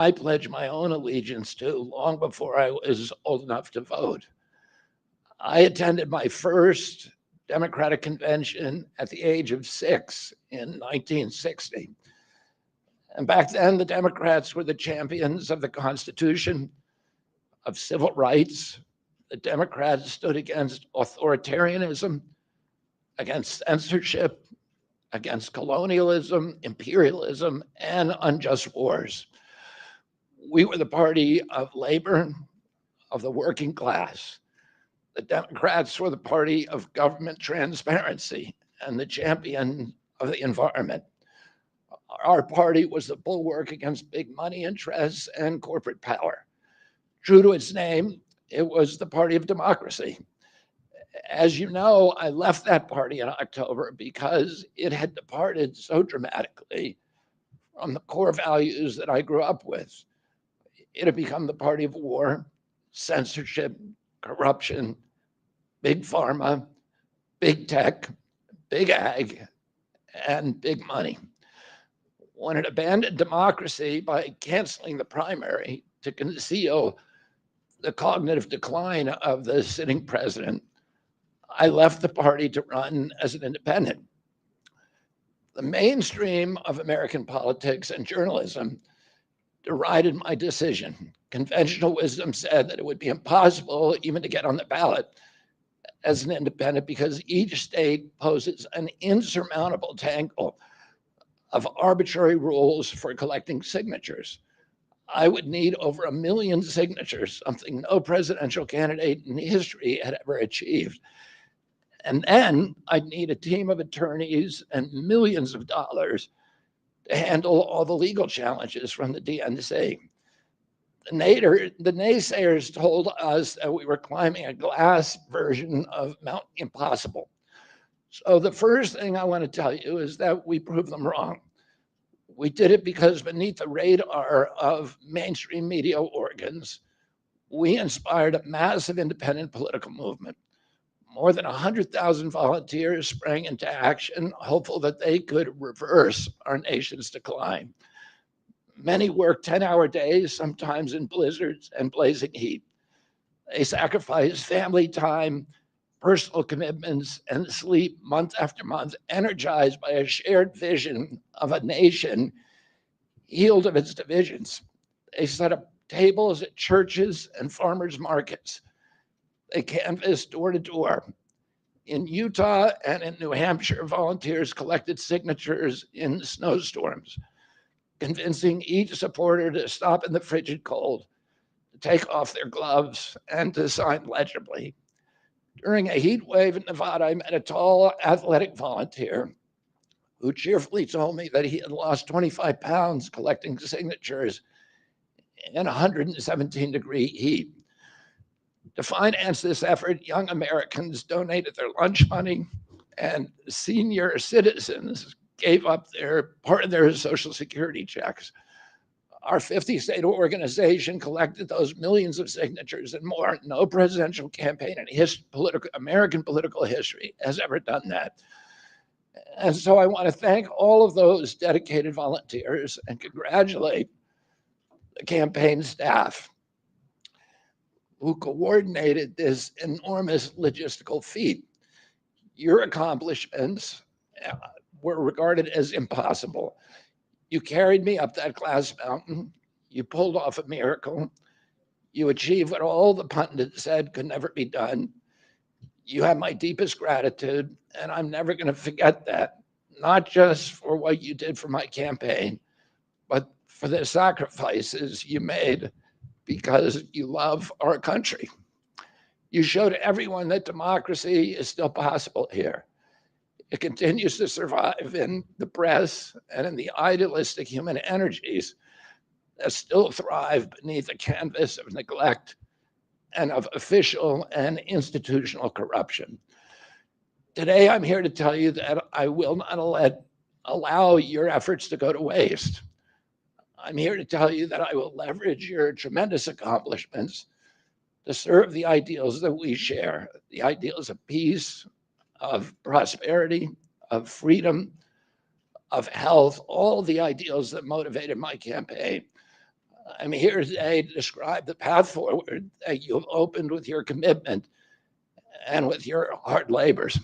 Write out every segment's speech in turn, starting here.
I pledged my own allegiance to long before I was old enough to vote. I attended my first Democratic convention at the age of 6 in 1960. And back then, the Democrats were the champions of the Constitution, of civil rights. The Democrats stood against authoritarianism, against censorship, against colonialism, imperialism, and unjust wars. We were the party of labor, of the working class. The Democrats were the party of government transparency and the champion of the environment. Our party was the bulwark against big money interests and corporate power. True to its name, it was the party of democracy. As you know, I left that party in October because it had departed so dramatically from the core values that I grew up with. It had become the party of war, censorship, corruption, big pharma, big tech, big ag, and big money. When it abandoned democracy by canceling the primary to conceal the cognitive decline of the sitting president, I left the party to run as an independent. The mainstream of American politics and journalism derided my decision. Conventional wisdom said that it would be impossible even to get on the ballot as an independent because each state poses an insurmountable tangle of arbitrary rules for collecting signatures. I would need over 1 million signatures, something no presidential candidate in history had ever achieved. And then I'd need a team of attorneys and millions of dollars to handle all the legal challenges from the DNC. The naysayers told us that we were climbing a glass version of Mount Impossible. So the first thing I want to tell you is that we proved them wrong. We did it because beneath the radar of mainstream media organs, we inspired a massive independent political movement. More than 100,000 volunteers sprang into action, hopeful that they could reverse our nation's decline. Many worked 10-hour days, sometimes in blizzards and blazing heat. They sacrificed family time, personal commitments, and sleep month after month, energized by a shared vision of a nation healed of its divisions. They set up tables at churches and farmers markets. They canvassed door to door. In Utah and in New Hampshire, volunteers collected signatures in snowstorms, convincing each supporter to stop in the frigid cold, to take off their gloves, and to sign legibly. During a heat wave in Nevada, I met a tall, athletic volunteer who cheerfully told me that he had lost 25 pounds collecting signatures in 117-degree heat. To finance this effort, young Americans donated their lunch money, and senior citizens gave up their part of their Social Security checks. Our 50-state organization collected those millions of signatures and more. No presidential campaign in American political history has ever done that. And so I want to thank all of those dedicated volunteers and congratulate the campaign staff who coordinated this enormous logistical feat. Your accomplishments uh, were regarded as impossible. You carried me up that glass mountain. You pulled off a miracle. You achieved what all the pundits said could never be done. You have my deepest gratitude, and I'm never going to forget that, not just for what you did for my campaign, but for the sacrifices you made because you love our country. You showed everyone that democracy is still possible here. It continues to survive in the press and in the idealistic human energies that still thrive beneath a canvas of neglect and of official and institutional corruption. Today, I'm here to tell you that I will not allow your efforts to go to waste. I'm here to tell you that I will leverage your tremendous accomplishments to serve the ideals that we share, the ideals of peace, of prosperity, of freedom, of health, all the ideals that motivated my campaign. I'm here today to describe the path forward that you have opened with your commitment and with your hard labors.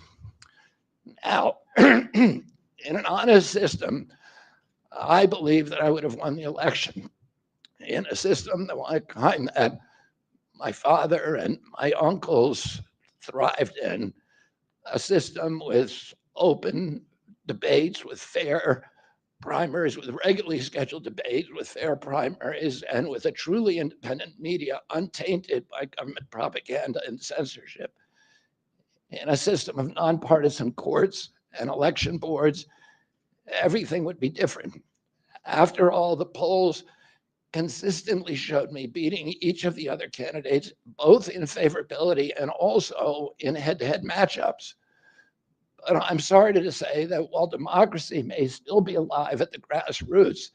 Now, in an honest system, I believe that I would have won the election. In a system the kind that my father and my uncles thrived in, a system with open debates, with fair primaries, with regularly scheduled debates, with fair primaries, and with a truly independent media untainted by government propaganda and censorship, in a system of nonpartisan courts and election boards, everything would be different. After all, the polls consistently showed me beating each of the other candidates, both in favorability and also in head to head matchups. But I'm sorry to say that while democracy may still be alive at the grassroots,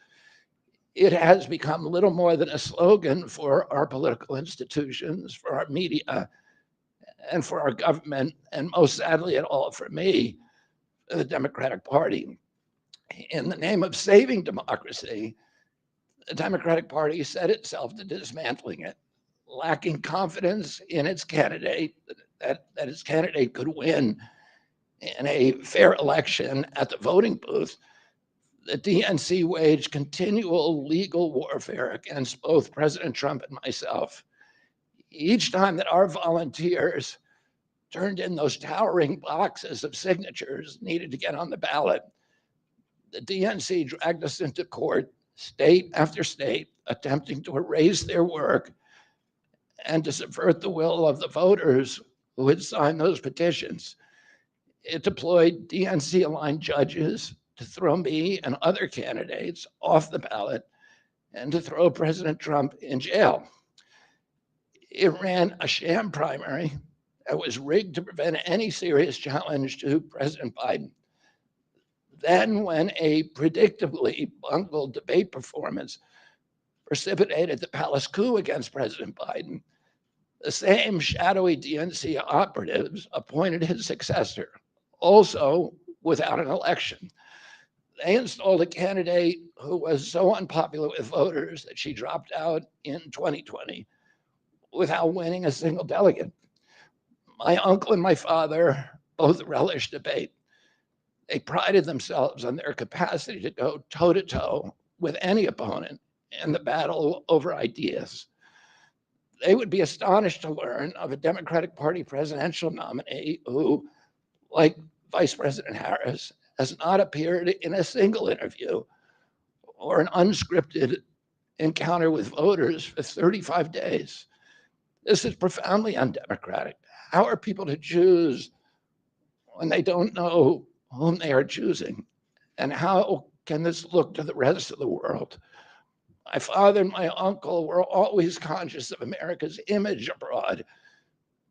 it has become little more than a slogan for our political institutions, for our media, and for our government, and most sadly at all for me, the Democratic Party. In the name of saving democracy, the Democratic Party set itself to dismantling it, lacking confidence in its candidate, that its candidate could win in a fair election at the voting booth. The DNC waged continual legal warfare against both President Trump and myself. Each time that our volunteers turned in those towering boxes of signatures needed to get on the ballot, the DNC dragged us into court, state after state, attempting to erase their work and to subvert the will of the voters who had signed those petitions. It deployed DNC aligned judges to throw me and other candidates off the ballot and to throw President Trump in jail. It ran a sham primary that was rigged to prevent any serious challenge to President Biden. Then, when a predictably bungled debate performance precipitated the palace coup against President Biden, the same shadowy DNC operatives appointed his successor, also without an election. They installed a candidate who was so unpopular with voters that she dropped out in 2020 without winning a single delegate. My uncle and my father both relished debate. They prided themselves on their capacity to go toe to toe with any opponent in the battle over ideas. They would be astonished to learn of a Democratic Party presidential nominee who, like Vice President Harris, has not appeared in a single interview or an unscripted encounter with voters for 35 days. This is profoundly undemocratic. How are people to choose when they don't know whom they are choosing? And how can this look to the rest of the world? My father and my uncle were always conscious of America's image abroad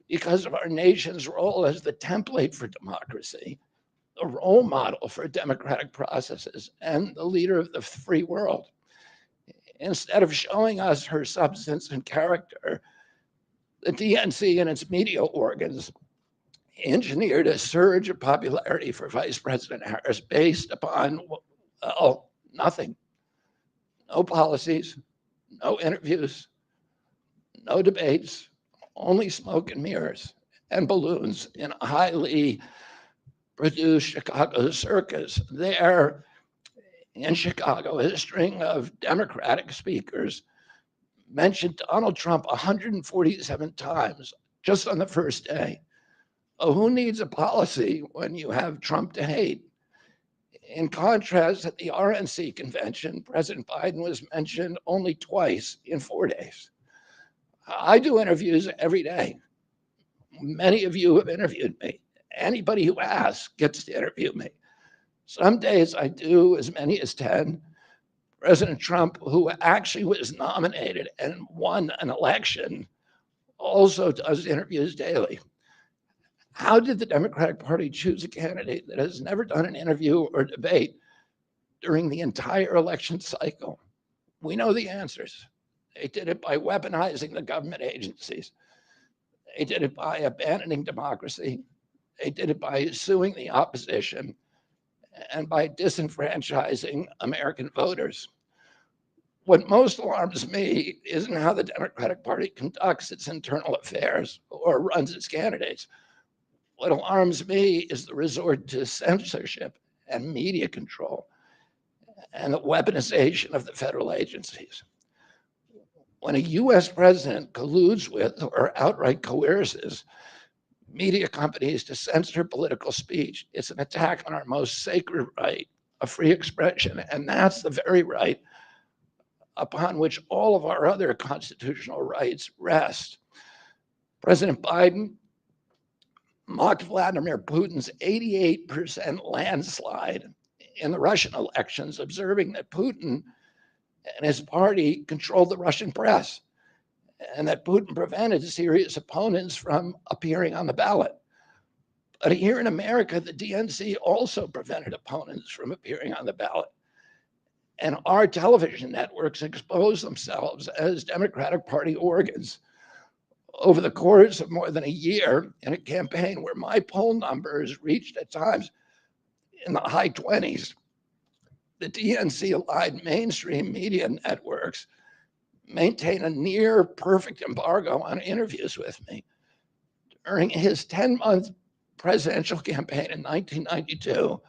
because of our nation's role as the template for democracy, the role model for democratic processes, and the leader of the free world. Instead of showing us her substance and character, the DNC and its media organs engineered a surge of popularity for Vice President Harris based upon, well, nothing. No policies, no interviews, no debates, only smoke and mirrors and balloons in a highly produced Chicago circus. There in Chicago, a string of Democratic speakers mentioned Donald Trump 147 times just on the first day. Oh, who needs a policy when you have Trump to hate? In contrast, at the RNC convention, President Biden was mentioned only twice in 4 days. I do interviews every day. Many of you have interviewed me. Anybody who asks gets to interview me. Some days I do as many as 10. President Trump, who actually was nominated and won an election, also does interviews daily. How did the Democratic Party choose a candidate that has never done an interview or debate during the entire election cycle? We know the answers. They did it by weaponizing the government agencies. They did it by abandoning democracy. They did it by suing the opposition and by disenfranchising American voters. What most alarms me isn't how the Democratic Party conducts its internal affairs or runs its candidates. What alarms me is the resort to censorship and media control and the weaponization of the federal agencies. When a US president colludes with or outright coerces media companies to censor political speech, it's an attack on our most sacred right of free expression. And that's the very right upon which all of our other constitutional rights rest. President Biden mocked Vladimir Putin's 88% landslide in the Russian elections, observing that Putin and his party controlled the Russian press and that Putin prevented serious opponents from appearing on the ballot. But here in America, the DNC also prevented opponents from appearing on the ballot. And our television networks expose themselves as Democratic Party organs over the course of more than a year in a campaign where my poll numbers reached at times in the high 20s. The DNC allied mainstream media networks maintain a near perfect embargo on interviews with me. During his 10-month presidential campaign in 1992,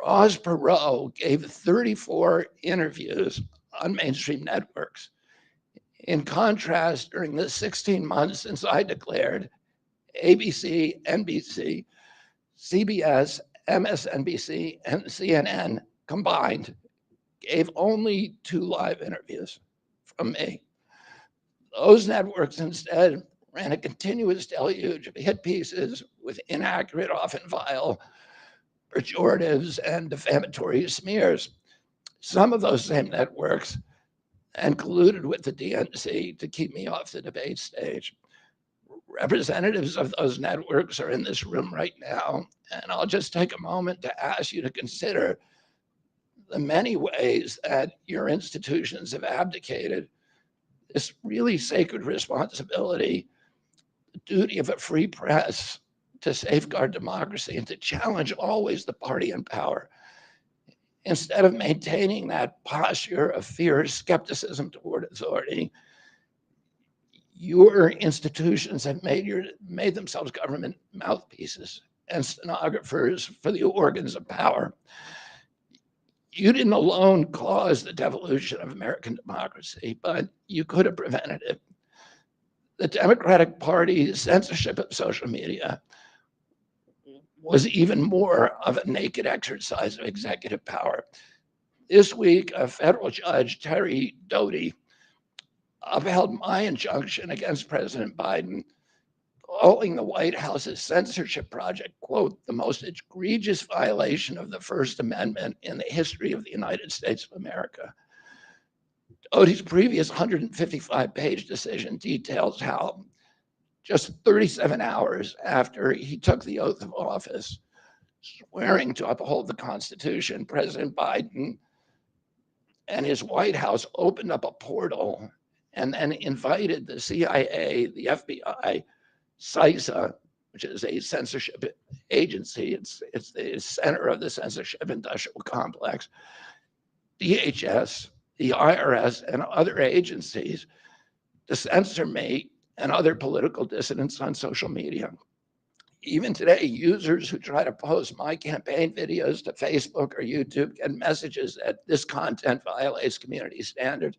Ross Perot gave 34 interviews on mainstream networks. In contrast, during the 16 months since I declared, ABC, NBC, CBS, MSNBC, and CNN combined gave only 2 live interviews from me. Those networks instead ran a continuous deluge of hit pieces with inaccurate, often vile, pejoratives and defamatory smears. Some of those same networks and colluded with the DNC to keep me off the debate stage. Representatives of those networks are in this room right now, and I'll just take a moment to ask you to consider the many ways that your institutions have abdicated this really sacred responsibility, the duty of a free press to safeguard democracy and to challenge always the party in power. Instead of maintaining that posture of fierce skepticism toward authority, your institutions have made themselves government mouthpieces and stenographers for the organs of power. You didn't alone cause the devolution of American democracy, but you could have prevented it. The Democratic Party's censorship of social media was even more of a naked exercise of executive power. This week, a federal judge, Terry Doty, upheld my injunction against President Biden, calling the White House's censorship project, quote, the most egregious violation of the First Amendment in the history of the United States of America. Doty's previous 155-page decision details how just 37 hours after he took the oath of office, swearing to uphold the Constitution, President Biden and his White House opened up a portal and then invited the CIA, the FBI, CISA, which is a censorship agency, it's the center of the censorship industrial complex, DHS, the IRS, and other agencies to censor me and other political dissidents on social media. Even today, users who try to post my campaign videos to Facebook or YouTube get messages that this content violates community standards.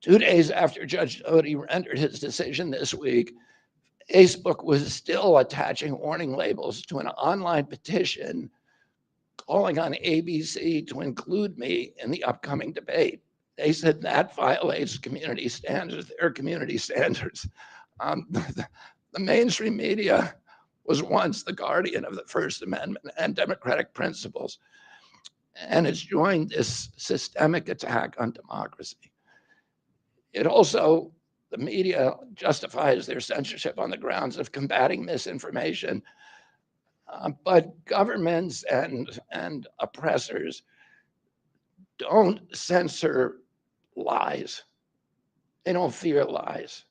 2 days after Judge Doty rendered his decision this week, Facebook was still attaching warning labels to an online petition calling on ABC to include me in the upcoming debate. They said that violates community standards, their community standards. The mainstream media was once the guardian of the First Amendment and democratic principles, and it's joined this systemic attack on democracy. It also, the media justifies their censorship on the grounds of combating misinformation, but governments and oppressors don't censor lies. They don't fear lies.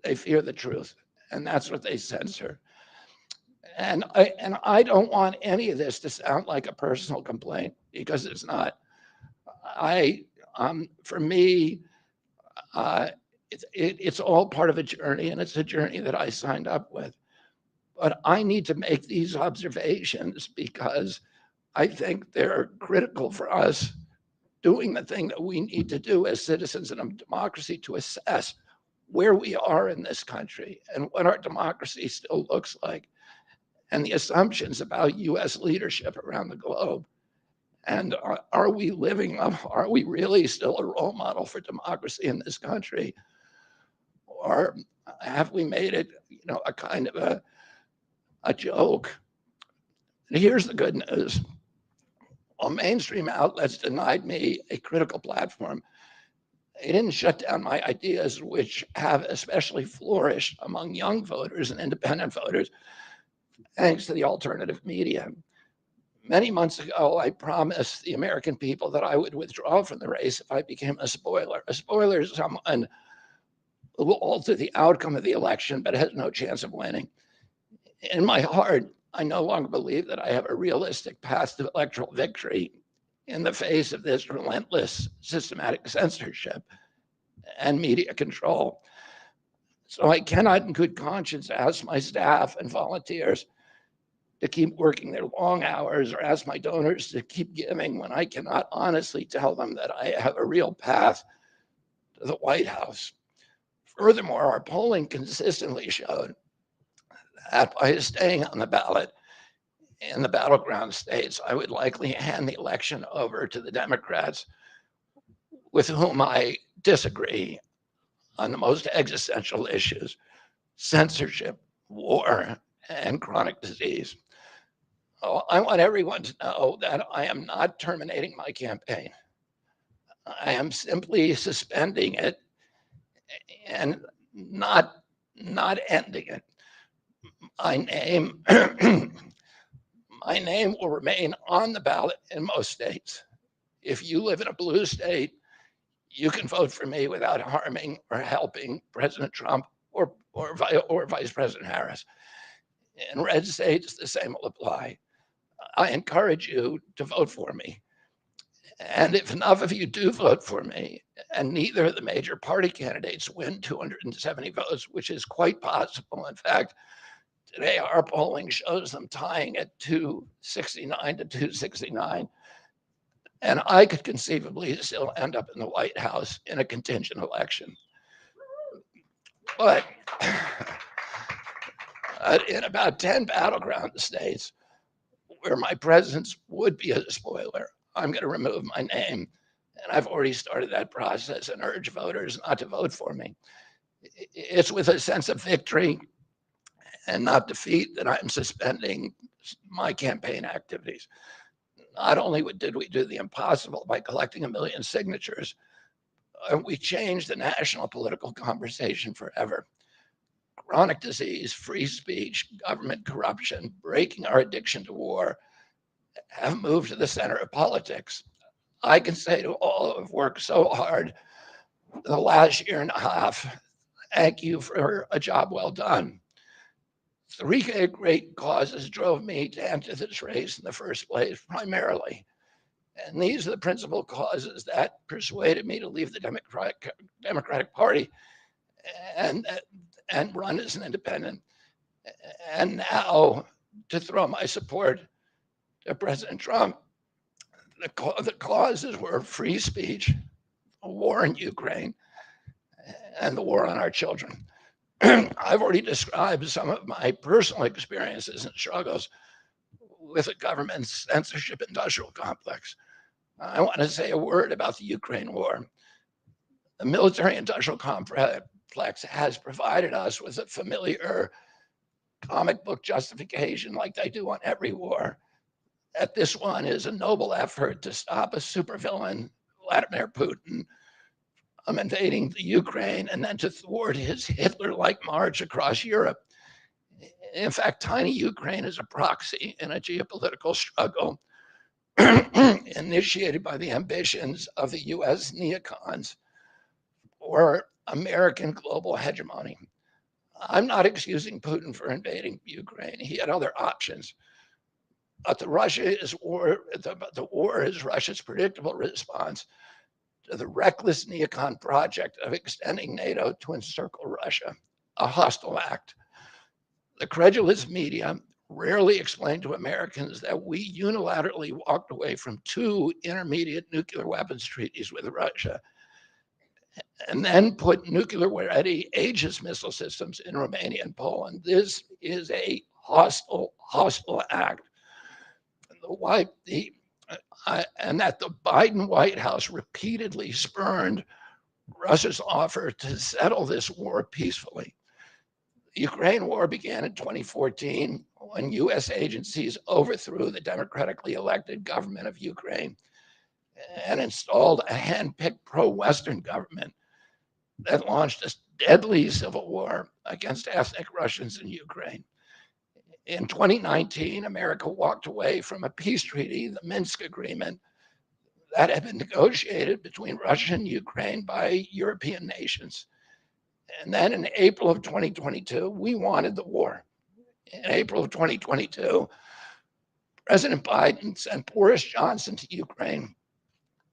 They fear the truth, and that's what they censor. And I don't want any of this to sound like a personal complaint because it's not. I For me, uh, it's all part of a journey, and it's a journey that I signed up with. But I need to make these observations because I think they're critical for us doing the thing that we need to do as citizens in a democracy to assess where we are in this country and what our democracy still looks like, and the assumptions about US leadership around the globe. And are we living up? Are we really still a role model for democracy in this country? Or have we made it, a kind of a joke? And here's the good news. While mainstream outlets denied me a critical platform, they didn't shut down my ideas, which have especially flourished among young voters and independent voters, thanks to the alternative media. Many months ago, I promised the American people that I would withdraw from the race if I became a spoiler. A spoiler is someone who will alter the outcome of the election but has no chance of winning. In my heart, I no longer believe that I have a realistic path to electoral victory in the face of this relentless systematic censorship and media control. So I cannot, in good conscience, ask my staff and volunteers to keep working their long hours or ask my donors to keep giving when I cannot honestly tell them that I have a real path to the White House. Furthermore, our polling consistently showed that by staying on the ballot in the battleground states, I would likely hand the election over to the Democrats with whom I disagree on the most existential issues: censorship, war, and chronic disease. Oh, I want everyone to know that I am not terminating my campaign. I am simply suspending it and not ending it. My name my name will remain on the ballot in most states. If you live in a blue state, you can vote for me without harming or helping President Trump or Vice President Harris. In red states, the same will apply. I encourage you to vote for me. And if enough of you do vote for me, and neither of the major party candidates win 270 votes, which is quite possible. In fact, today our polling shows them tying at 269 to 269. And I could conceivably still end up in the White House in a contingent election. But in about 10 battleground states where my presence would be a spoiler, I'm going to remove my name. And I've already started that process and urge voters not to vote for me. It's with a sense of victory and not defeat that I'm suspending my campaign activities. Not only did we do the impossible by collecting 1 million signatures, we changed the national political conversation forever. Chronic disease, free speech, government corruption, breaking our addiction to war have moved to the center of politics. I can say to all who have worked so hard the last year and a half, thank you for a job well done. Three great causes drove me to enter this race in the first place, primarily. And these are the principal causes that persuaded me to leave the Democratic Party and, and run as an independent. And now to throw my support to President Trump. The causes were free speech, a war in Ukraine, and the war on our children. I've already described some of my personal experiences and struggles with the government's censorship industrial complex. I want to say a word about the Ukraine war. The military industrial complex has provided us with a familiar comic book justification, like they do on every war, that this one is a noble effort to stop a supervillain, Vladimir Putin, invading the Ukraine and then to thwart his Hitler-like march across Europe. In fact, tiny Ukraine is a proxy in a geopolitical struggle initiated by the ambitions of the US neocons or American global hegemony. I'm not excusing Putin for invading Ukraine. He had other options. But the war is Russia's predictable response to the reckless neocon project of extending NATO to encircle Russia, a hostile act. The credulous media rarely explained to Americans that we unilaterally walked away from two intermediate nuclear weapons treaties with Russia and then put nuclear-ready Aegis missile systems in Romania and Poland. This is a hostile act. And that the Biden White House repeatedly spurned Russia's offer to settle this war peacefully. The Ukraine war began in 2014 when U.S. agencies overthrew the democratically elected government of Ukraine and installed a hand-picked pro-Western government that launched a deadly civil war against ethnic Russians in Ukraine. In 2019, America walked away from a peace treaty, the Minsk Agreement, that had been negotiated between Russia and Ukraine by European nations. And then in April of 2022, we wanted the war. In April of 2022, President Biden sent Boris Johnson to Ukraine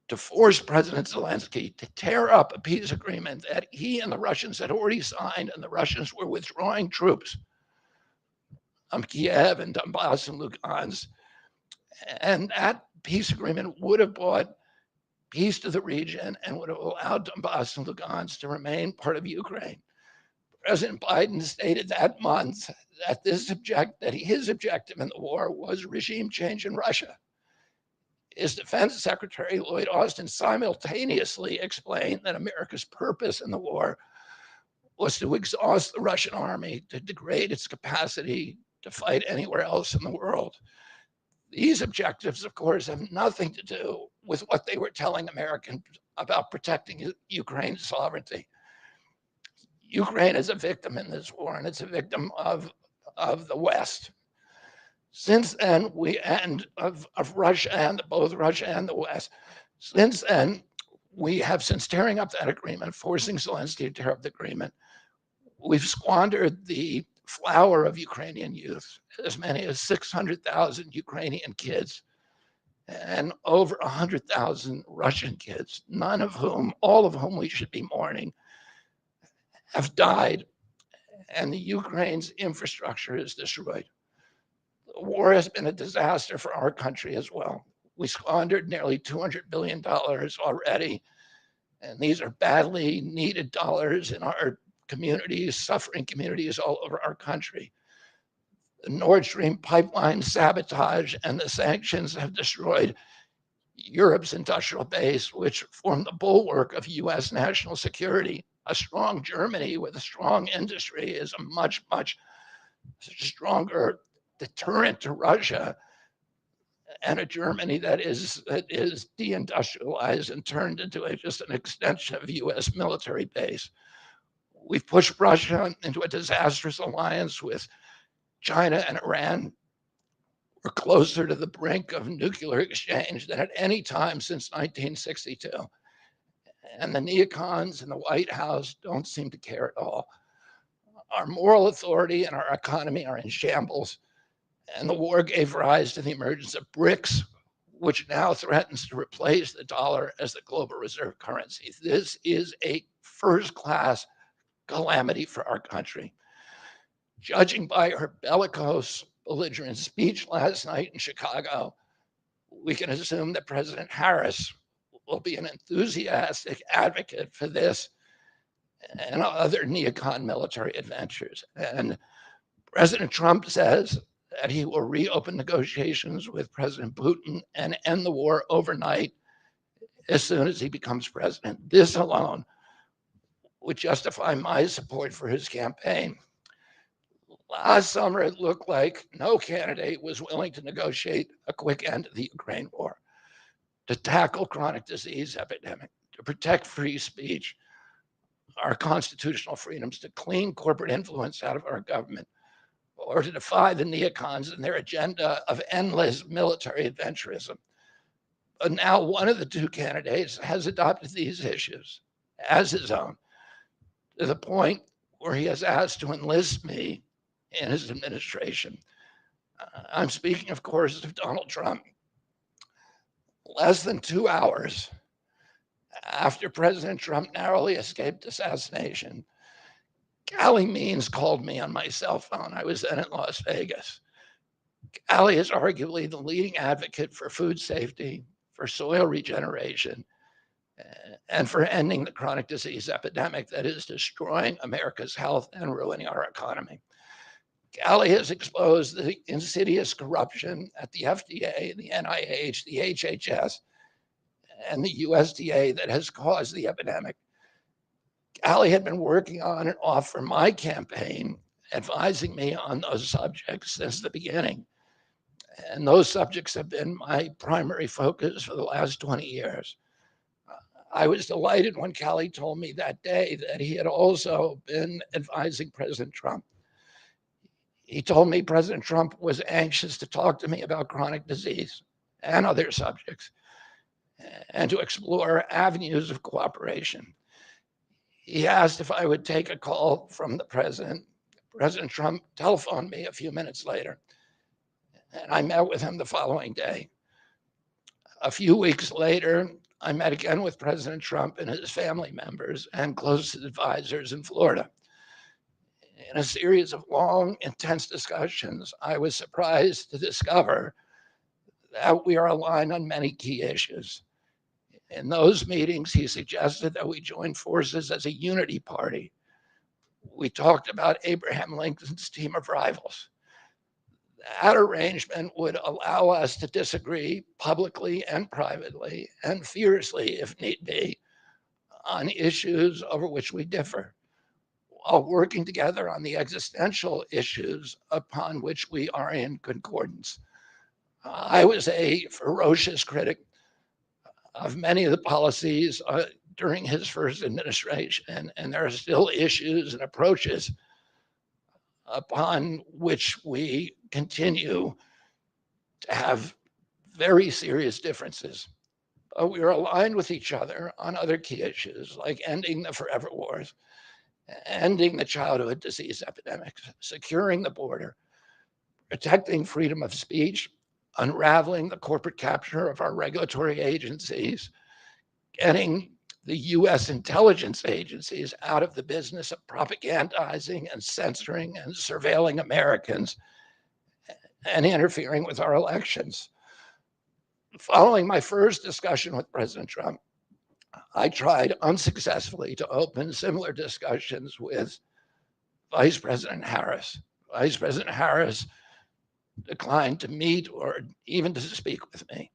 to force President Zelensky to tear up a peace agreement that he and the Russians had already signed, and the Russians were withdrawing troops from Kiev and Donbass and Lugansk. And that peace agreement would have brought peace to the region and would have allowed Donbass and Lugansk to remain part of Ukraine. President Biden stated that month that his objective in the war was regime change in Russia. His Defense Secretary, Lloyd Austin, simultaneously explained that America's purpose in the war was to exhaust the Russian army, to degrade its capacity to fight anywhere else in the world. These objectives, of course, have nothing to do with what they were telling Americans about protecting Ukraine's sovereignty. Ukraine is a victim in this war, and it's a victim of the West. Since then, of Russia and both Russia and the West. Since then, we have, since tearing up that agreement, forcing Zelensky to tear up the agreement, we've squandered the flower of Ukrainian youth, as many as 600,000 Ukrainian kids and over 100,000 Russian kids, all of whom we should be mourning, have died, and the Ukraine's infrastructure is destroyed. The war has been a disaster for our country as well. We squandered nearly $200 billion already, and these are badly needed dollars in our communities, suffering communities all over our country. The Nord Stream pipeline sabotage and the sanctions have destroyed Europe's industrial base, which formed the bulwark of US national security. A strong Germany with a strong industry is a much stronger deterrent to Russia, and a Germany that is deindustrialized and turned into just an extension of US military base. We've pushed Russia into a disastrous alliance with China and Iran. We're closer to the brink of nuclear exchange than at any time since 1962. And the neocons in the White House don't seem to care at all. Our moral authority and our economy are in shambles. And the war gave rise to the emergence of BRICS, which now threatens to replace the dollar as the global reserve currency. This is a first-class calamity for our country. Judging by her bellicose, belligerent speech last night in Chicago, we can assume that President Harris will be an enthusiastic advocate for this and other neocon military adventures. And President Trump says that he will reopen negotiations with President Putin and end the war overnight as soon as he becomes president. This alone would justify my support for his campaign. Last summer, it looked like no candidate was willing to negotiate a quick end to the Ukraine war, to tackle chronic disease epidemic, to protect free speech, our constitutional freedoms, to clean corporate influence out of our government, or to defy the neocons and their agenda of endless military adventurism. But now one of the two candidates has adopted these issues as his own, to the point where he has asked to enlist me in his administration. I'm speaking, of course, of Donald Trump. Less than 2 hours After President Trump narrowly escaped assassination, Callie Means called me on my cell phone. I was then in Las Vegas. Callie is arguably the leading advocate for food safety, for soil regeneration, and for ending the chronic disease epidemic that is destroying America's health and ruining our economy. Callie has exposed the insidious corruption at the FDA, the NIH, the HHS, and the USDA that has caused the epidemic. Callie had been working on and off for my campaign, advising me on those subjects since the beginning. And those subjects have been my primary focus for the last 20 years. I was delighted when Callie told me that day that he had also been advising President Trump. He told me President Trump was anxious to talk to me about chronic disease and other subjects and to explore avenues of cooperation. He asked if I would take a call from the president. President Trump telephoned me a few minutes later, and I met with him the following day. A few weeks later, I met again with President Trump and his family members and close advisors in Florida. In a series of long, intense discussions, I was surprised to discover that we are aligned on many key issues. In those meetings, he suggested that we join forces as a unity party. We talked about Abraham Lincoln's team of rivals. That arrangement would allow us to disagree publicly and privately and fiercely, if need be, on issues over which we differ, while working together on the existential issues upon which we are in concordance. I was a ferocious critic of many of the policies during his first administration, and there are still issues and approaches upon which we continue to have very serious differences. But we are aligned with each other on other key issues like ending the forever wars, ending the childhood disease epidemics, securing the border, protecting freedom of speech, unraveling the corporate capture of our regulatory agencies, getting the US intelligence agencies out of the business of propagandizing and censoring and surveilling Americans and interfering with our elections. Following my first discussion with President Trump, I tried unsuccessfully to open similar discussions with Vice President Harris. Vice President Harris declined to meet or even to speak with me.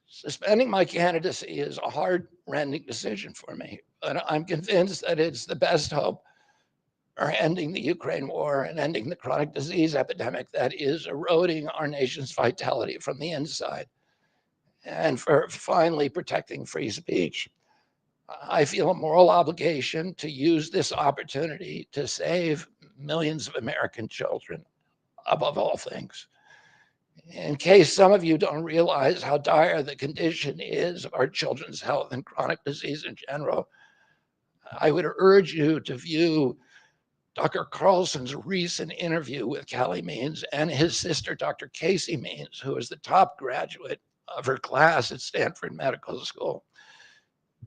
Suspending my candidacy is a heart-rending decision for me, but I'm convinced that it's the best hope for ending the Ukraine war and ending the chronic disease epidemic that is eroding our nation's vitality from the inside, and for finally protecting free speech. I feel a moral obligation to use this opportunity to save millions of American children above all things. In case some of you don't realize how dire the condition is of our children's health and chronic disease in general, I would urge you to view Dr. Carlson's recent interview with Callie Means and his sister, Dr. Casey Means, who is the top graduate of her class at Stanford Medical School.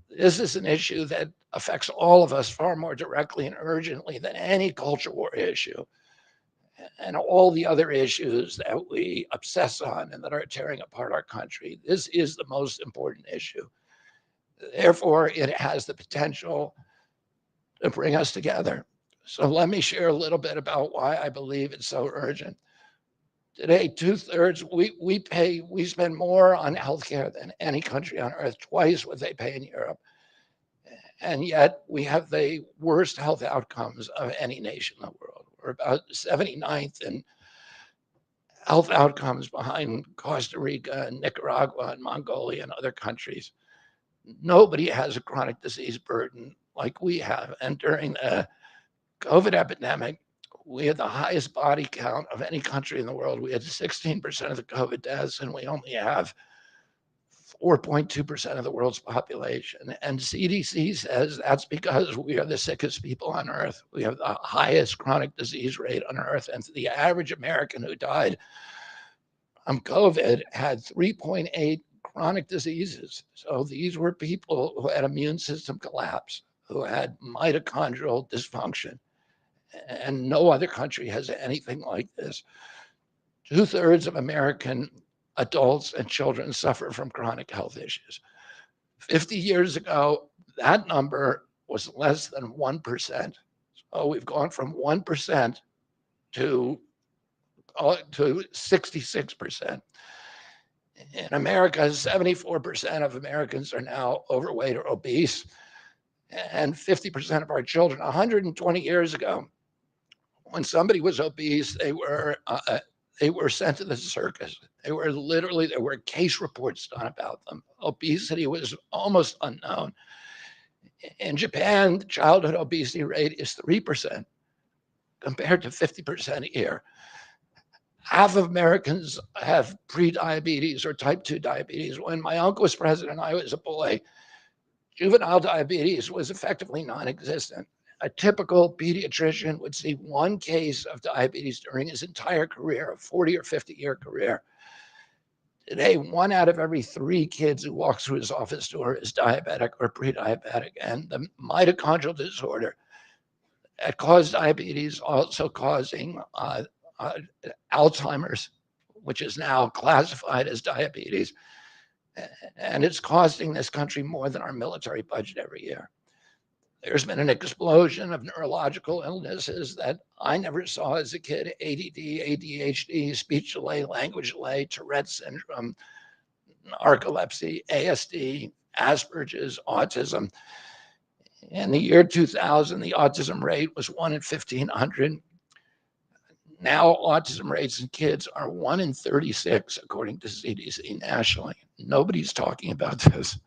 This is an issue that affects all of us far more directly and urgently than any culture war issue and all the other issues that we obsess on and that are tearing apart our country. This is the most important issue. Therefore, it has the potential to bring us together. So let me share a little bit about why I believe it's so urgent. Today, 2/3, we spend more on healthcare than any country on earth, twice what they pay in Europe. And yet we have the worst health outcomes of any nation in the world. We're about 79th in health outcomes behind Costa Rica and Nicaragua and Mongolia and other countries. Nobody has a chronic disease burden like we have. And during the COVID epidemic, we had the highest body count of any country in the world. We had 16% of the COVID deaths, and we only have 4.2% of the world's population. And CDC says that's because we are the sickest people on earth. We have the highest chronic disease rate on earth. And the average American who died from COVID had 3.8 chronic diseases. So these were people who had immune system collapse, who had mitochondrial dysfunction, and no other country has anything like this. Two-thirds of American adults and children suffer from chronic health issues. 50 years ago, that number was less than 1%. So we've gone from 1% to 66%. In America, 74% of Americans are now overweight or obese, and 50% of our children. 120 years ago, when somebody was obese, they were sent to the circus. There were case reports done about them. Obesity was almost unknown. In Japan, the childhood obesity rate is 3% compared to 50% here. Half of Americans have prediabetes or type 2 diabetes. When my uncle was president, I was a boy. Juvenile diabetes was effectively non-existent. A typical pediatrician would see one case of diabetes during his entire career, a 40 or 50-year career. Today, 1 out of every 3 kids who walks through his office door is diabetic or pre-diabetic. And the mitochondrial disorder that caused diabetes also causing Alzheimer's, which is now classified as diabetes. And it's costing this country more than our military budget every year. There's been an explosion of neurological illnesses that I never saw as a kid: ADD, ADHD, speech delay, language delay, Tourette syndrome, narcolepsy, ASD, Asperger's, autism. In the year 2000, the autism rate was 1 in 1,500. Now, autism rates in kids are 1 in 36, according to CDC nationally. Nobody's talking about this.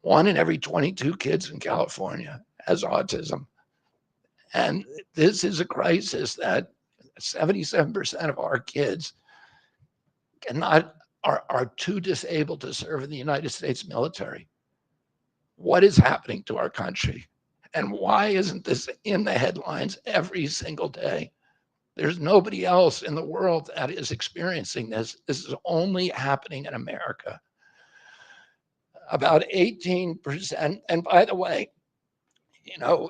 1 in every 22 kids in California has autism. And this is a crisis that 77% of our kids are too disabled to serve in the United States military. What is happening to our country? And why isn't this in the headlines every single day? There's nobody else in the world that is experiencing this. This is only happening in America. About 18%. And by the way, you know,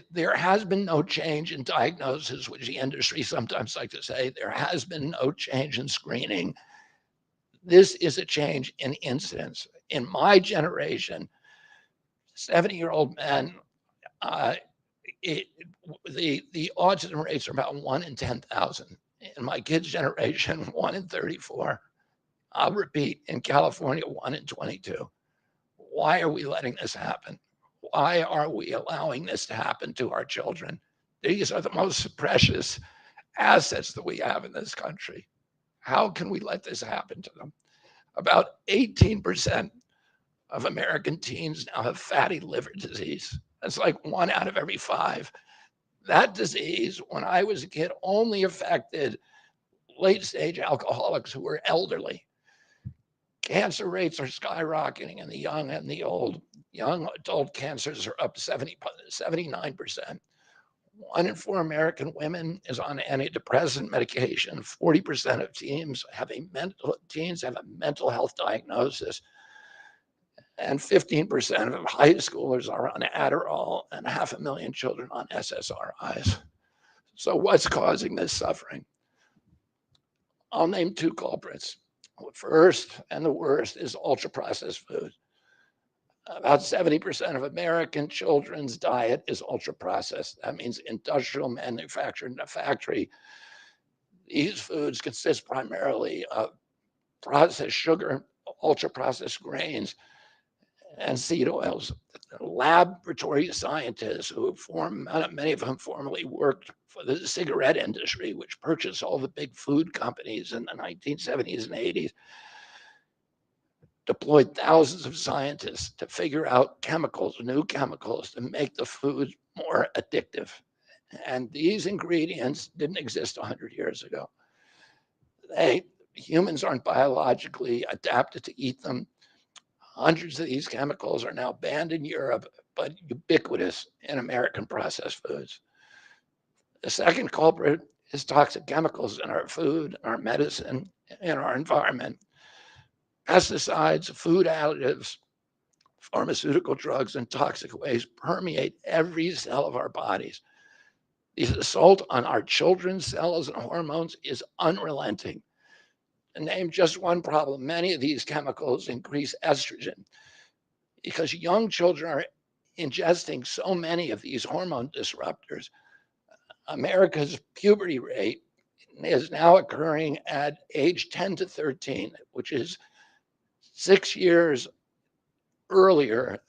there has been no change in diagnosis, which the industry sometimes like to say. There has been no change in screening. This is a change in incidence. In my generation, 70-year-old men, the autism rates are about 1 in 10,000. In my kids' generation, 1 in 34. I'll repeat, in California, 1 in 22. Why are we letting this happen? Why are we allowing this to happen to our children? These are the most precious assets that we have in this country. How can we let this happen to them? About 18% of American teens now have fatty liver disease. That's like 1 out of every 5. That disease, when I was a kid, only affected late-stage alcoholics who were elderly. Cancer rates are skyrocketing in the young and the old. Young adult cancers are up 79%. 1 in 4 American women is on antidepressant medication. 40% of teens have a mental health diagnosis. And 15% of high schoolers are on Adderall, and 500,000 children on SSRIs. So what's causing this suffering? I'll name 2 culprits. First, and the worst, is ultra-processed food. About 70% of American children's diet is ultra-processed. That means industrial manufactured in a factory. These foods consist primarily of processed sugar, ultra-processed grains, and seed oils. Laboratory scientists many of whom formerly worked for the cigarette industry, which purchased all the big food companies in the 1970s and 80s, deployed thousands of scientists to figure out new chemicals to make the food more addictive. And these ingredients didn't exist 100 years ago. Humans aren't biologically adapted to eat them. Hundreds of these chemicals are now banned in Europe, but ubiquitous in American processed foods. The second culprit is toxic chemicals in our food, our medicine, and our environment. Pesticides, food additives, pharmaceutical drugs, and toxic waste permeate every cell of our bodies. The assault on our children's cells and hormones is unrelenting. To name just one problem, many of these chemicals increase estrogen because young children are ingesting so many of these hormone disruptors. America's puberty rate is now occurring at age 10 to 13, which is 6 years earlier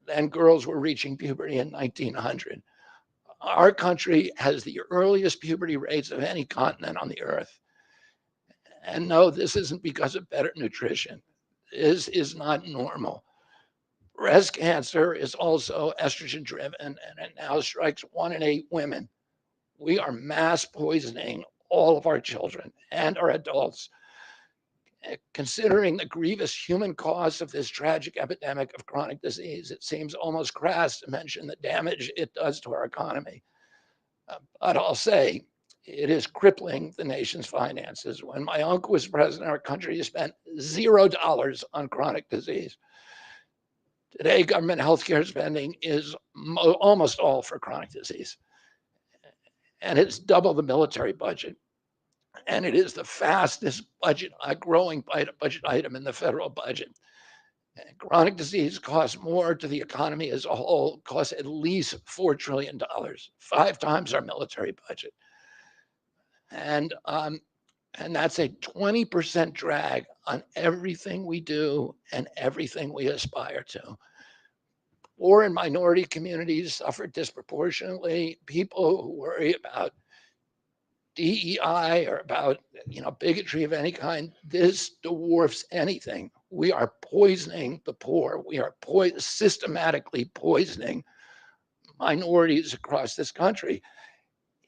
than girls were reaching puberty in 1900. Our country has the earliest puberty rates of any continent on the earth. And no, this isn't because of better nutrition. This is not normal. Breast cancer is also estrogen driven, and it now strikes 1 in 8 women. We are mass poisoning all of our children and our adults. Considering the grievous human cost of this tragic epidemic of chronic disease, it seems almost crass to mention the damage it does to our economy. But I'll say it is crippling the nation's finances. When my uncle was president, our country spent $0 on chronic disease. Today, government healthcare spending is almost all for chronic disease, and it's double the military budget. And it is the fastest budget growing budget item in the federal budget. And chronic disease costs more to the economy as a whole, costs at least $4 trillion, 5 times our military budget. And that's a 20% drag on everything we do and everything we aspire to. Poor and minority communities suffer disproportionately. People who worry about DEI or about bigotry of any kind, this dwarfs anything. We are poisoning the poor. We are systematically poisoning minorities across this country.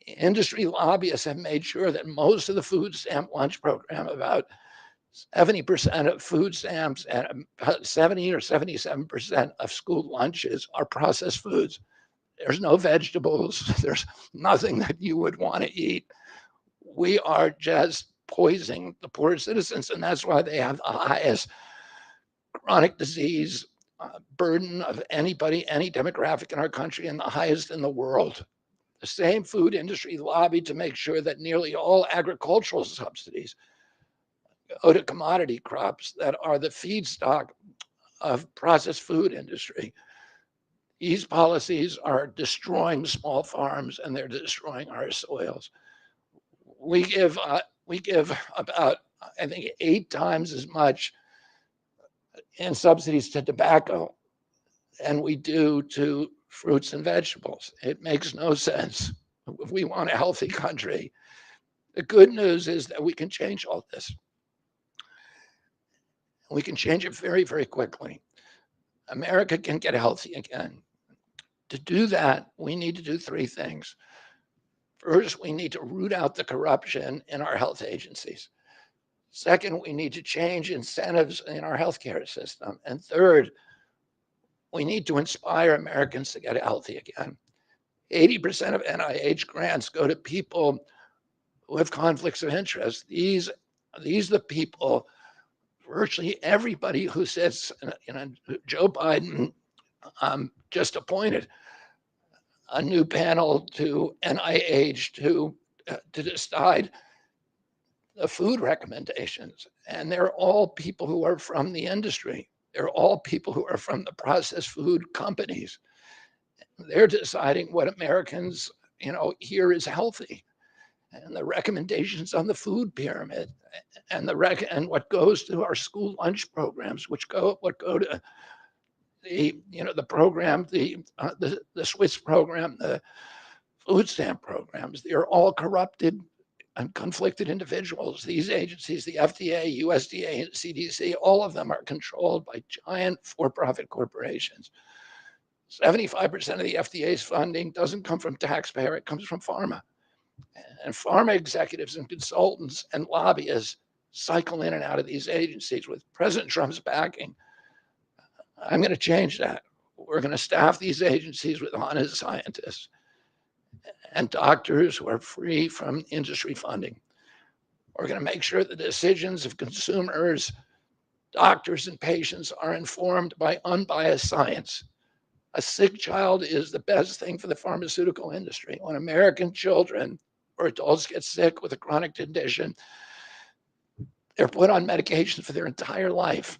Industry lobbyists have made sure that most of the food stamp lunch program, about 70% of food stamps and about 70 or 77% of school lunches are processed foods. There's no vegetables. There's nothing that you would want to eat. We are just poisoning the poor citizens, and that's why they have the highest chronic disease burden of anybody, any demographic in our country, and the highest in the world. The same food industry lobbied to make sure that nearly all agricultural subsidies go to commodity crops that are the feedstock of processed food industry. These policies are destroying small farms and they're destroying our soils. We give about, I think, 8 times as much in subsidies to tobacco than we do to fruits and vegetables. It makes no sense. If we want a healthy country, the good news is that we can change all this. We can change it very, very quickly. America can get healthy again. To do that, we need to do 3 things. First, we need to root out the corruption in our health agencies. Second, we need to change incentives in our healthcare system. And third, we need to inspire Americans to get healthy again. 80% of NIH grants go to people who have conflicts of interest. These are the people, virtually everybody who sits, Joe Biden just appointed a new panel to NIH to decide the food recommendations. And they're all people who are from the industry. They're all people who are from the processed food companies. They're deciding what Americans, here is healthy. And the recommendations on the food pyramid and what goes to our school lunch programs, what go to the program, the Swiss program, the food stamp programs. They're all corrupted and conflicted individuals. These agencies, the FDA, USDA, and CDC, all of them are controlled by giant for-profit corporations. 75% of the FDA's funding doesn't come from taxpayer, it comes from pharma. And pharma executives and consultants and lobbyists cycle in and out of these agencies with President Trump's backing. I'm going to change that. We're going to staff these agencies with honest scientists and doctors who are free from industry funding. We're going to make sure the decisions of consumers Doctors and patients are informed by unbiased science. A sick child is the best thing for the pharmaceutical industry. When American children or adults get sick with a chronic condition, they're put on medication for their entire life.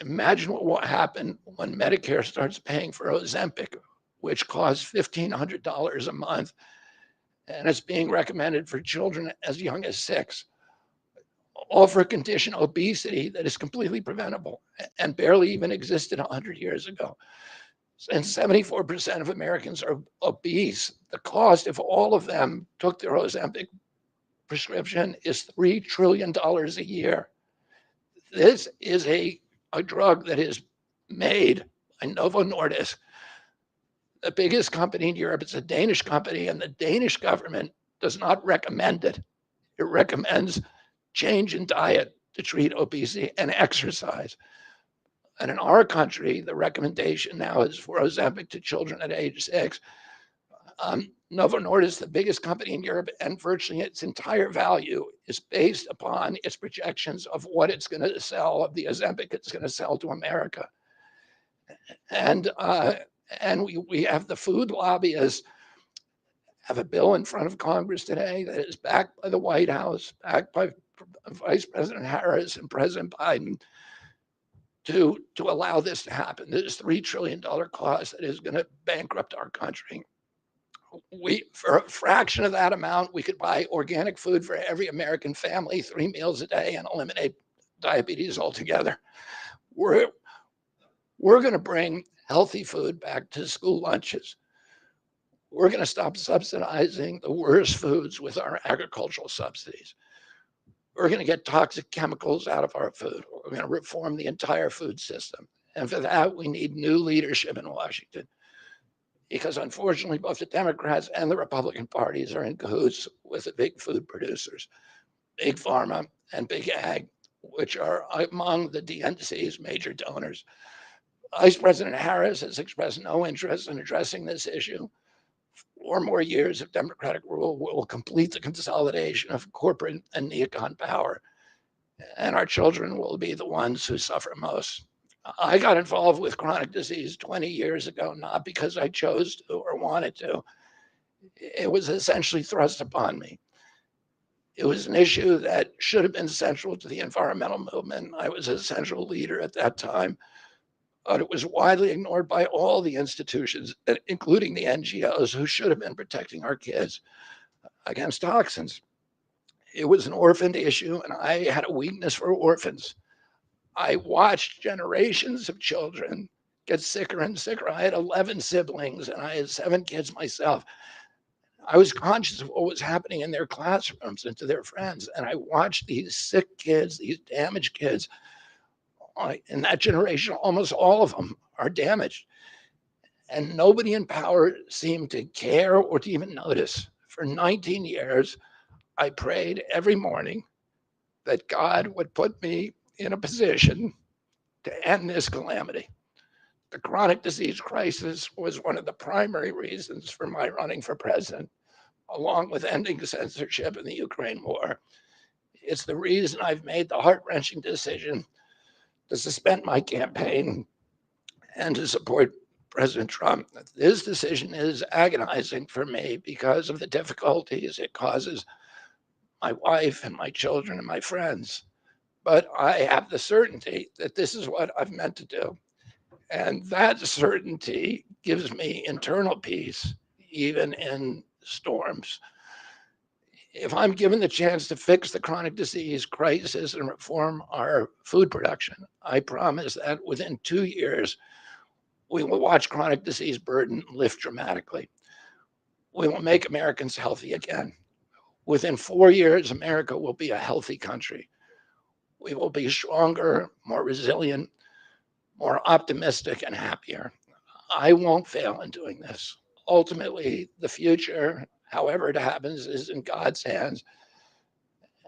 Imagine what will happen when Medicare starts paying for Ozempic, which costs $1,500 a month, and it's being recommended for children as young as 6, all for a condition, obesity, that is completely preventable and barely even existed 100 years ago. And 74% of Americans are obese. The cost, if all of them took their Ozempic prescription, is $3 trillion a year. This is a drug that is made by Novo Nordisk, the biggest company in Europe. It's a Danish company, and the Danish government does not recommend it. It recommends change in diet to treat obesity and exercise. And in our country, the recommendation now is for Ozempic to children at age 6. Novo Nordisk, the biggest company in Europe, and virtually its entire value is based upon its projections of what it's going to sell, of the Ozempic it's going to sell to America. And we have the food lobbyists have a bill in front of Congress today that is backed by the White House, backed by Vice President Harris and President Biden, to allow this to happen. This $3 trillion cost that is going to bankrupt our country. For a fraction of that amount, we could buy organic food for every American family, 3 meals a day, and eliminate diabetes altogether. We're going to bring healthy food back to school lunches. We're going to stop subsidizing the worst foods with our agricultural subsidies. We're going to get toxic chemicals out of our food. We're going to reform the entire food system. And for that, we need new leadership in Washington, because unfortunately, both the Democrats and the Republican parties are in cahoots with the big food producers, big pharma and big ag, which are among the DNC's major donors. Vice President Harris has expressed no interest in addressing this issue. 4 more years of Democratic rule will complete the consolidation of corporate and neocon power, and our children will be the ones who suffer most. I got involved with chronic disease 20 years ago, not because I chose to or wanted to. It was essentially thrust upon me. It was an issue that should have been central to the environmental movement. I was a central leader at that time, but it was widely ignored by all the institutions, including the NGOs, who should have been protecting our kids against toxins. It was an orphaned issue, and I had a weakness for orphans. I watched generations of children get sicker and sicker. I had 11 siblings, and I had 7 kids myself. I was conscious of what was happening in their classrooms and to their friends, and I watched these sick kids, these damaged kids. In that generation, almost all of them are damaged. And nobody in power seemed to care or to even notice. For 19 years, I prayed every morning that God would put me in a position to end this calamity. The chronic disease crisis was one of the primary reasons for my running for president, along with ending censorship in the Ukraine war. It's the reason I've made the heart-wrenching decision to suspend my campaign and to support President Trump. This decision is agonizing for me because of the difficulties it causes my wife and my children and my friends. But I have the certainty that this is what I've meant to do. And that certainty gives me internal peace, even in storms. If I'm given the chance to fix the chronic disease crisis and reform our food production, I promise that within 2 years, we will watch chronic disease burden lift dramatically. We will make Americans healthy again. Within 4 years, America will be a healthy country. We will be stronger, more resilient, more optimistic, and happier. I won't fail in doing this. Ultimately, the future, however it happens, is in God's hands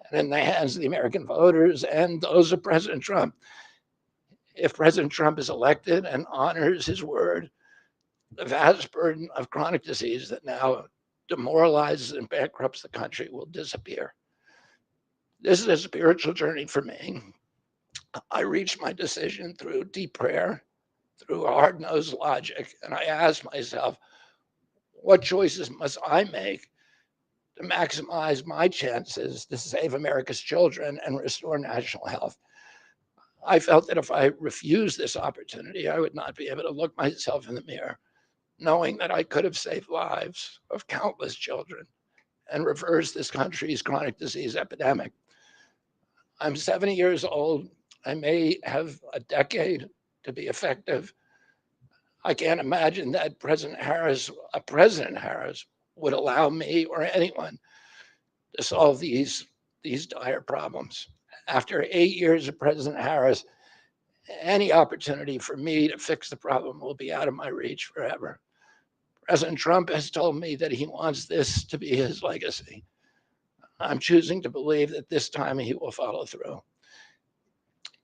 and in the hands of the American voters and those of President Trump. If President Trump is elected and honors his word, the vast burden of chronic disease that now demoralizes and bankrupts the country will disappear. This is a spiritual journey for me. I reached my decision through deep prayer, through hard-nosed logic, and I asked myself, what choices must I make to maximize my chances to save America's children and restore national health? I felt that if I refused this opportunity, I would not be able to look myself in the mirror, knowing that I could have saved lives of countless children and reversed this country's chronic disease epidemic. I'm 70 years old. I may have a decade to be effective. I can't imagine that President Harris would allow me or anyone to solve these dire problems. After 8 years of President Harris, any opportunity for me to fix the problem will be out of my reach forever. President Trump has told me that he wants this to be his legacy. I'm choosing to believe that this time he will follow through.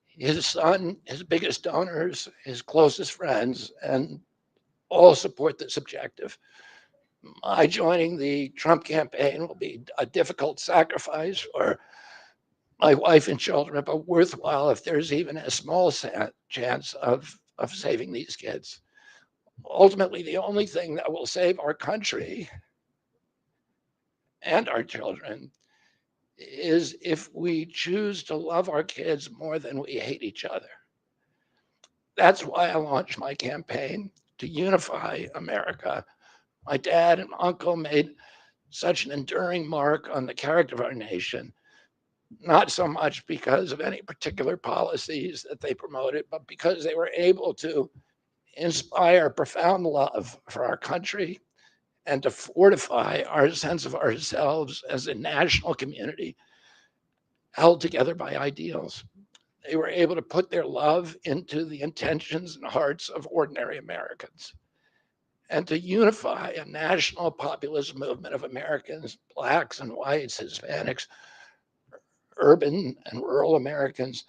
His son, his biggest donors, his closest friends, and all support this objective. My joining the Trump campaign will be a difficult sacrifice for my wife and children, but worthwhile if there's even a small chance of saving these kids. Ultimately, the only thing that will save our country and our children is if we choose to love our kids more than we hate each other. That's why I launched my campaign to unify America. My dad and uncle made such an enduring mark on the character of our nation, not so much because of any particular policies that they promoted, but because they were able to inspire profound love for our country and to fortify our sense of ourselves as a national community held together by ideals. They were able to put their love into the intentions and hearts of ordinary Americans and to unify a national populist movement of Americans, Blacks and whites, Hispanics, urban and rural Americans.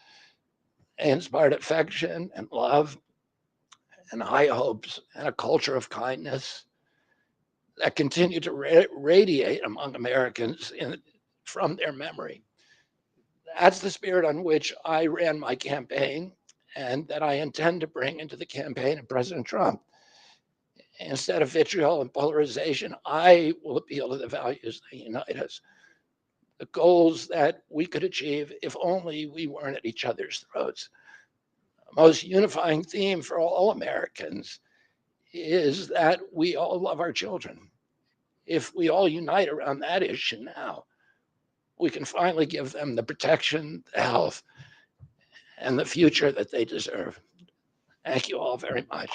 They inspired affection and love and high hopes and a culture of kindness that continue to radiate among Americans from their memory. That's the spirit on which I ran my campaign and that I intend to bring into the campaign of President Trump. Instead of vitriol and polarization, I will appeal to the values that unite us, the goals that we could achieve if only we weren't at each other's throats. The most unifying theme for all Americans is that we all love our children. If we all unite around that issue now, we can finally give them the protection, the health, and the future that they deserve. Thank you all very much.